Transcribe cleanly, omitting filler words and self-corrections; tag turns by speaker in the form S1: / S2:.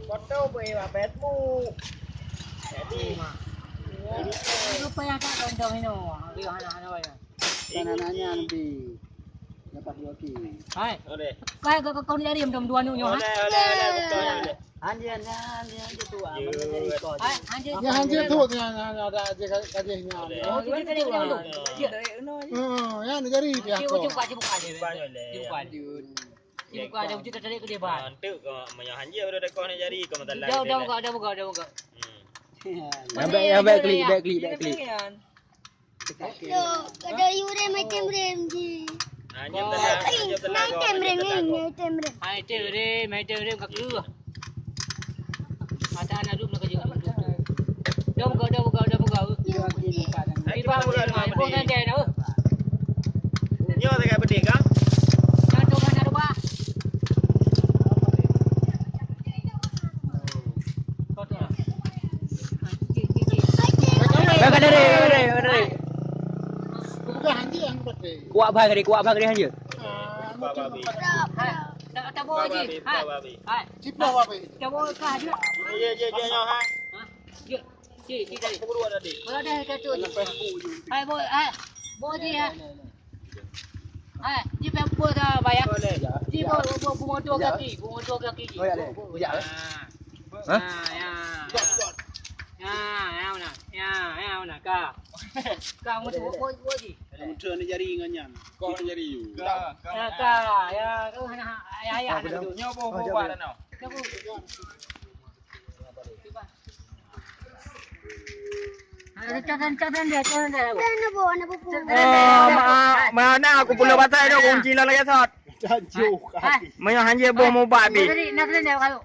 S1: Foto boleh bapetmu. Jadi
S2: Lupa yang tak kau ini. Dia anak-anak ya.
S3: Anak-anaknya lebih dapat 2 ki.
S2: Hai.
S1: oleh.
S2: Kau ni dari dua nu nyo ha.
S1: Oleh betul oleh.
S3: Anjir tu jadi kau.
S2: Hai, anjir.
S4: Ya anjir tu ada aja kajihnya.
S2: Oh, dia tadi kau dulu.
S4: Ya jadi dia
S2: Dia
S4: kok.
S2: buka je.
S1: Banyak oleh.
S2: Dia buka dia wujud tadi ke dia bah.
S1: Nanti kau banyak hanjir pada kau ni jadi kau tak
S2: Dah buka.
S3: Yang baik klik.
S5: Yo, ada yure macam remji.
S1: Hanjir tenang kau.
S2: Hai tere ka ku. Ada anak dulu nak kerja. Dah buka. Ini bah buka kan dia dah.
S1: Nyo tak kau berdek kan?
S2: Jangan tu kan ada bah. Kau tu.
S3: Bagai dari.
S4: Bukan anjir yang pakai.
S3: Kuat bagi hanya.
S1: Babi.
S2: Tak boleh je. Hai.
S4: Cipta apa?
S2: Tak boleh kah dia.
S1: Je nyo ha.
S2: Ji tadi.
S1: Buru ada dik.
S2: Berada kat tu. Hai boy, ji ha. Hai, ji pempo dah bayar. Ji bunga dua kaki ji.
S3: Oh ya deh. Ya.
S2: Ya, mana ka. Ka mu tu boy ji.
S4: Muncul ni jari nganyan. Kau ni jari you.
S2: Ya, kau ya.
S1: Nyo bawa dah no.
S2: Cadan dia.
S5: Mana bawa nak buku?
S1: Mana aku pula batai dah kunci lah lagi sat.
S4: Janjuk.
S1: Banyak hanjir bawa mobil.
S2: Nak kena dia kalau